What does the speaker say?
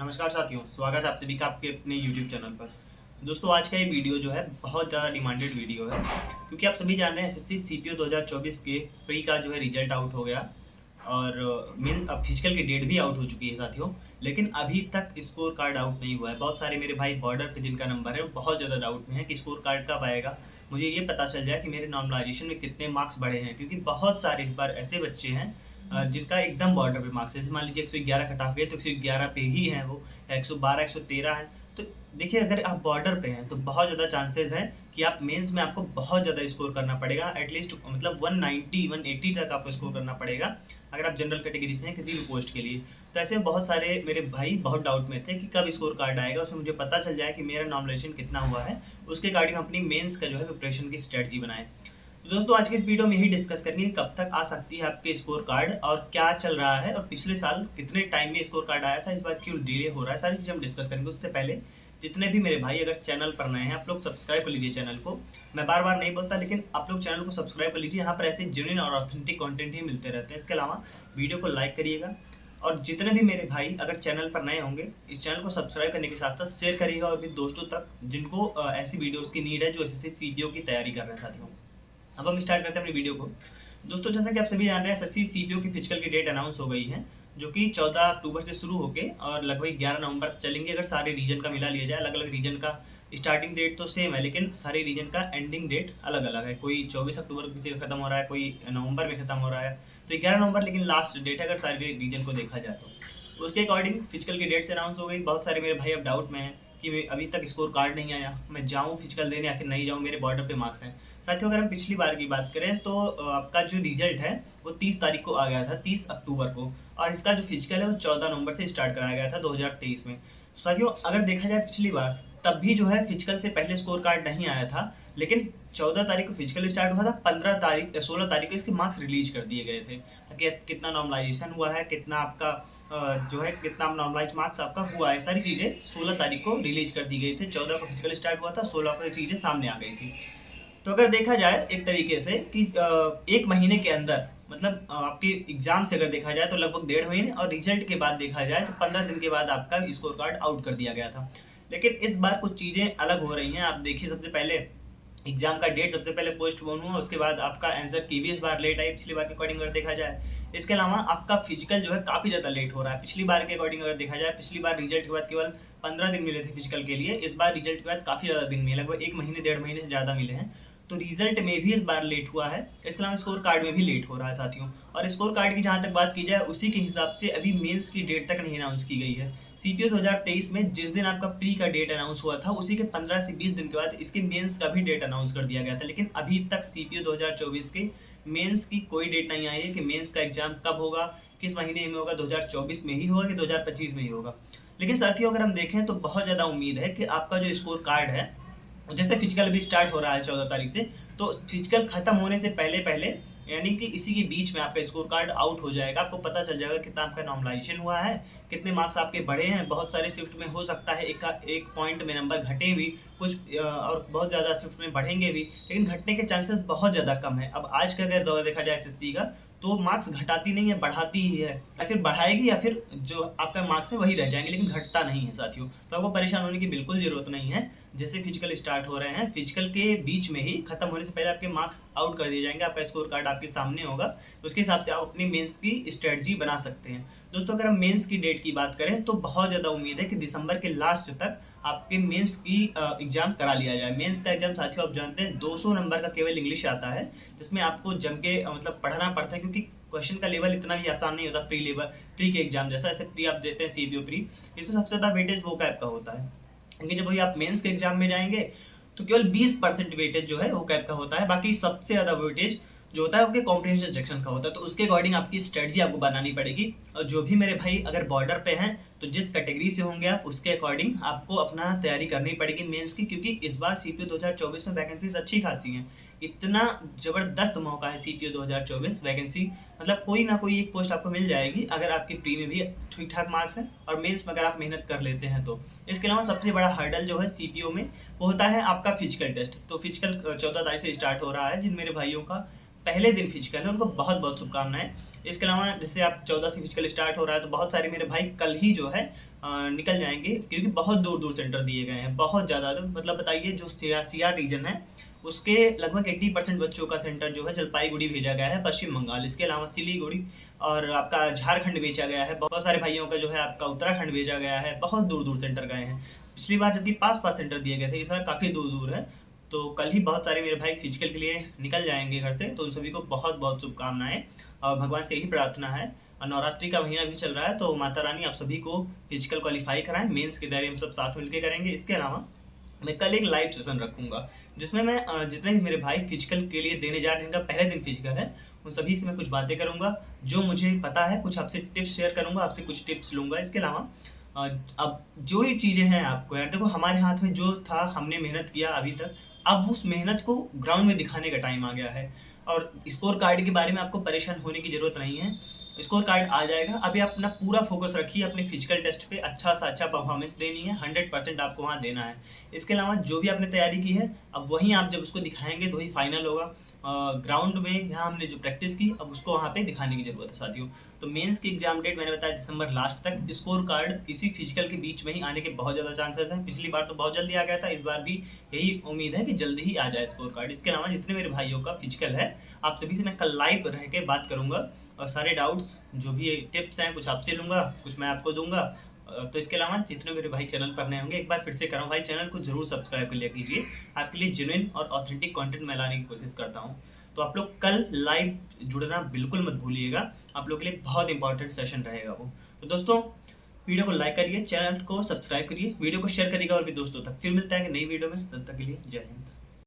नमस्कार साथियों, स्वागत है आप सभी का आपके अपने YouTube चैनल पर। दोस्तों आज का ये वीडियो जो है बहुत ज़्यादा डिमांडेड वीडियो है क्योंकि आप सभी जान रहे हैं एसएससी सीपीओ 2024 के प्री का जो है रिजल्ट आउट हो गया और मेन अब फिजिकल की डेट भी आउट हो चुकी है साथियों। लेकिन अभी तक स्कोर कार्ड आउट नहीं हुआ है। बहुत सारे मेरे भाई बॉर्डर पे जिनका नंबर है वो बहुत ज़्यादा डाउट में है कि स्कोर कार्ड कब आएगा, मुझे ये पता चल जाए कि मेरे नॉर्मलाइजेशन में कितने मार्क्स बढ़े हैं। क्योंकि बहुत सारे इस बार ऐसे बच्चे हैं जिनका एकदम बॉर्डर पे मार्क्स है। जैसे मान लीजिए 111 कट ऑफ गए तो 111 पे ही हैं वो, या 112 113 है। तो देखिए अगर आप बॉर्डर पे हैं तो बहुत ज़्यादा चांसेस हैं कि आप मेंस में आपको बहुत ज़्यादा स्कोर करना पड़ेगा। एटलीस्ट मतलब 190 180 तक आपको स्कोर करना पड़ेगा अगर आप जनरल कैटेगरी से हैं किसी भी पोस्ट के लिए। तो ऐसे में बहुत सारे मेरे भाई बहुत डाउट में थे कि कब स्कोर कार्ड आएगा, उसमें मुझे पता चल जाए कि मेरा नॉमिनेशन कितना हुआ है, उसके अकॉर्डिंग अपनी मेंस का जो है प्रिपरेशन की स्ट्रेटजी बनाएं। तो दोस्तों आज के इस वीडियो में यही डिस्कस करेंगे कब तक आ सकती है आपके स्कोर कार्ड और क्या चल रहा है और पिछले साल कितने टाइम में स्कोर कार्ड आया था, इस बार क्यों डिले हो रहा है, सारी चीज़ हम डिस्कस करेंगे। उससे पहले जितने भी मेरे भाई अगर चैनल पर नए हैं आप लोग सब्सक्राइब कर लीजिए चैनल को। मैं बार बार नहीं बोलता लेकिन आप लोग चैनल को सब्सक्राइब कर लीजिए, यहाँ पर ऐसे जेन्युइन और ऑथेंटिक कंटेंट ही मिलते रहते हैं। इसके अलावा वीडियो को लाइक करिएगा और जितने भी मेरे भाई अगर चैनल पर नए होंगे इस चैनल को सब्सक्राइब करने के साथ साथ शेयर करिएगा और भी दोस्तों तक जिनको ऐसी वीडियोज़ की नीड है जो एसएससी सीपीओ की तैयारी कर रहे हैं साथियों। अब हम स्टार्ट करते हैं अपनी वीडियो को। दोस्तों जैसा कि आप सभी जान रहे हैं एसएससी सीपीओ की फिजिकल की डेट अनाउंस हो गई है जो कि 14 अक्टूबर से शुरू होके और लगभग 11 नवंबर तक चलेंगे अगर सारे रीजन का मिला लिया जाए। अलग अलग रीजन का स्टार्टिंग डेट तो सेम है लेकिन सारे रीजन का एंडिंग डेट अलग अलग है। कोई 24 अक्टूबर को किसी का खत्म हो रहा है, कोई नवंबर में खत्म हो रहा है, तो 11 नवंबर लेकिन लास्ट डेट है अगर सारे रीजन को देखा जाए तो उसके अकॉर्डिंग फिजिकल की डेट से अनाउंस हो गई। बहुत सारे मेरे भाई अब डाउट में हैं कि अभी तक स्कोर कार्ड नहीं आया, मैं जाऊँ फिजिकल देने या फिर नहीं जाऊँ, मेरे बॉर्डर पे मार्क्स हैं। साथियों अगर हम पिछली बार की बात करें तो आपका जो रिजल्ट है वो 30 तारीख को आ गया था, 30 अक्टूबर को, और इसका जो फिजिकल है वो 14 नवंबर से स्टार्ट कराया गया था 2023 में। साथियों अगर देखा जाए पिछली बार तब भी जो है फिजिकल से पहले स्कोर कार्ड नहीं आया था लेकिन 14 तारीख को फिजिकल स्टार्ट हुआ था, 16 तारीख को इसके मार्क्स रिलीज कर दिए गए थे कि कितना नॉर्मलाइजेशन हुआ है, कितना आपका जो है कितना नॉर्मलाइज मार्क्स आपका हुआ है, सारी चीज़ें 16 तारीख को रिलीज कर दी गई थी। 14 को फिजिकल स्टार्ट हुआ था, 16 को ये चीज़ें सामने आ गई थी। तो अगर देखा जाए एक तरीके से कि एक महीने के अंदर मतलब आपके एग्जाम से अगर देखा जाए तो लगभग 1.5 महीने और रिजल्ट के बाद देखा जाए तो 15 दिन के बाद आपका स्कोर कार्ड आउट कर दिया गया था। लेकिन इस बार कुछ चीज़ें अलग हो रही हैं। आप देखिए सबसे पहले एग्जाम का डेट सबसे पहले पोस्टपोन हुआ, उसके बाद आपका आंसर की भी इस बार लेट आई पिछली बार के अकॉर्डिंग अगर देखा जाए। इसके अलावा आपका फिजिकल जो है काफ़ी ज़्यादा लेट हो रहा है पिछली बार के अकॉर्डिंग अगर देखा जाए। पिछली बार रिजल्ट के बाद केवल 15 दिन मिले थे फिजिकल के लिए, इस बार रिजल्ट के बाद काफ़ी ज़्यादा दिन मिले, लगभग 1 महीने 1.5 महीने से ज़्यादा मिले हैं। तो रिजल्ट में भी इस बार लेट हुआ है, इसके अलावा स्कोर कार्ड में भी लेट हो रहा है साथियों। और स्कोर कार्ड की जहाँ तक बात की जाए उसी के हिसाब से अभी मेंस की डेट तक नहीं अनाउंस की गई है। सीपीओ 2023 में जिस दिन आपका प्री का डेट अनाउंस हुआ था उसी के 15 से 20 दिन के बाद इसके मेंस का भी डेट अनाउंस कर दिया गया था। लेकिन अभी तक सीपीओ 2024 के मेंस की कोई डेट नहीं आई है कि मेंस का एग्जाम कब होगा, किस महीने में होगा, 2024 में ही होगा कि 2025 में ही होगा। लेकिन साथियों अगर हम देखें तो बहुत ज़्यादा उम्मीद है कि आपका जो स्कोर कार्ड है, जैसे फिजिकल भी स्टार्ट हो रहा है 14 तारीख से, तो फिजिकल खत्म होने से पहले पहले यानी कि इसी के बीच में आपका स्कोर कार्ड आउट हो जाएगा। आपको पता चल जाएगा कितना आपका नॉर्मलाइजेशन हुआ है, कितने मार्क्स आपके बढ़े हैं। बहुत सारे शिफ्ट में हो सकता है एक पॉइंट में नंबर घटे भी कुछ और बहुत ज़्यादा शिफ्ट में बढ़ेंगे भी, लेकिन घटने के चांसेस बहुत ज़्यादा कम है। अब आज का अगर दौर देखा जाए एसएससी का तो मार्क्स घटाती नहीं है, बढ़ाती ही है, या फिर बढ़ाएगी या फिर जो आपका मार्क्स है वही रह जाएंगे, लेकिन घटता नहीं है साथियों। तो आपको परेशान होने की बिल्कुल ज़रूरत नहीं है। जैसे फिजिकल स्टार्ट हो रहे हैं, फिजिकल के बीच में ही खत्म होने से पहले आपके मार्क्स आउट कर दिए जाएंगे, आपका स्कोर कार्ड आपके सामने होगा, उसके हिसाब से आप अपनी मेंस की स्ट्रेटजी बना सकते हैं। दोस्तों अगर हम मेंस की डेट की बात करें तो बहुत ज़्यादा उम्मीद है कि दिसंबर के लास्ट तक आपके मेंस की एग्जाम करा लिया जाए। मेंस का एग्जाम साथियों आप जानते हैं 200 नंबर का केवल इंग्लिश आता है, जिसमें आपको जम के मतलब पढ़ना पड़ता है क्योंकि क्वेश्चन का लेवल इतना भी आसान नहीं होता प्री के एग्जाम जैसा। ऐसे प्री आप देते हैं सीपीओ प्री, इसमें सबसे ज़्यादा वेटेज वो कैप का होता है, क्योंकि जब वही आप मेंस के एग्जाम में जाएंगे तो केवल 20% वेटेज जो है वो कैप का होता है, बाकी सबसे ज़्यादा वेटेज जो होता है आपके कॉम्प्रिहेंशन सेक्शन का होता है। तो उसके अकॉर्डिंग आपकी स्ट्रेटजी आपको बनानी पड़ेगी। और जो भी मेरे भाई अगर बॉर्डर पे हैं तो जिस कैटेगरी से होंगे आप उसके अकॉर्डिंग आपको अपना तैयारी करनी पड़ेगी मेंस की, क्योंकि इस बार सीपीओ 2024 में वैकेंसीज अच्छी खासी हैं। इतना ज़बरदस्त मौका है सीपीओ 2024 वैकेंसी, मतलब कोई ना कोई एक पोस्ट आपको मिल जाएगी अगर आपके प्री में भी ठीक ठाक मार्क्स हैं और मेंस में अगर आप मेहनत कर लेते हैं तो। इसके अलावा सबसे बड़ा हर्डल जो है सीपीओ में वो होता है आपका फिजिकल टेस्ट। तो फिजिकल 14 तारीख से स्टार्ट हो रहा है। जिन मेरे भाइयों का पहले दिन फिजिकल है उनको बहुत बहुत शुभकामनाएं। इसके अलावा जैसे आप 14 से फिजिकल स्टार्ट हो रहा है तो बहुत सारे मेरे भाई कल ही जो है निकल जाएंगे, क्योंकि बहुत दूर दूर सेंटर दिए गए हैं, बहुत ज़्यादा। तो मतलब बताइए जो सीआर रीजन है उसके लगभग 80% बच्चों का सेंटर जो है जलपाईगुड़ी भेजा गया है, पश्चिम बंगाल। इसके अलावा सिलीगुड़ी और आपका झारखंड भेजा गया है। बहुत सारे भाइयों का जो है आपका उत्तराखंड भेजा गया है, बहुत दूर दूर सेंटर गए हैं। पिछली बार जबकि पास पास सेंटर दिए गए थे, इस बार काफ़ी दूर दूर है। तो कल ही बहुत सारे मेरे भाई फिजिकल के लिए निकल जाएंगे घर से, तो उन सभी को बहुत बहुत शुभकामनाएं। और भगवान से यही प्रार्थना है, और नवरात्रि का महीना भी चल रहा है, तो माता रानी आप सभी को फिजिकल क्वालिफाई कराएं। मेंस की तैयारी हम सब साथ मिलकर करेंगे। इसके अलावा मैं कल एक लाइव सेशन रखूंगा, जिसमें मैं जितने भी मेरे भाई फिजिकल के लिए देने जा रहे हैं, इनका पहले दिन फिजिकल है, उन सभी से मैं कुछ बातें करूंगा जो मुझे पता है, कुछ आपसे टिप्स शेयर करूंगा, आपसे कुछ टिप्स लूंगा। इसके अलावा अब जो ये चीज़ें हैं आपको यार देखो, हमारे हाथ में जो था हमने मेहनत किया अभी तक, अब उस मेहनत को ग्राउंड में दिखाने का टाइम आ गया है। और स्कोर कार्ड के बारे में आपको परेशान होने की ज़रूरत नहीं है, स्कोर कार्ड आ जाएगा। अभी अपना पूरा फोकस रखिए अपने फिजिकल टेस्ट पे, अच्छा सा अच्छा परफॉर्मेंस देनी है, 100% आपको वहाँ देना है। इसके अलावा जो भी आपने तैयारी की है, अब वहीं आप जब उसको दिखाएंगे तो वही फाइनल होगा। ग्राउंड में यहाँ हमने जो प्रैक्टिस की, अब उसको वहाँ पे दिखाने की ज़रूरत है साथियों। तो मेंस की एग्जाम डेट मैंने बताया दिसंबर लास्ट तक। स्कोर कार्ड इसी फिजिकल के बीच में ही आने के बहुत ज़्यादा चांसेस हैं। पिछली बार तो बहुत जल्दी आ गया था, इस बार भी यही उम्मीद है कि जल्दी ही आ जाए स्कोर कार्ड। इसके अलावा जितने मेरे भाइयों का फिजिकल है, आप सभी से मैं कल लाइव रह के बात करूँगा, और सारे डाउट्स जो भी टिप्स हैं कुछ आपसे लूँगा, कुछ मैं आपको दूंगा। तो इसके अलावा जितने मेरे भाई चैनल पर नए होंगे, एक बार फिर से करूँ भाई, चैनल को जरूर सब्सक्राइब कर लिया कीजिए। आपके लिए जेन्युइन और ऑथेंटिक कंटेंट मैं लाने की कोशिश करता हूँ। तो आप लोग कल लाइव जुड़ना बिल्कुल मत भूलिएगा, आप लोग के लिए बहुत इंपॉर्टेंट सेशन रहेगा वो। तो दोस्तों वीडियो को लाइक करिए, चैनल को सब्सक्राइब करिए, वीडियो को शेयर करिएगा और भी दोस्तों तक। फिर मिलता है कि नई वीडियो में, तब तक के लिए जय हिंद।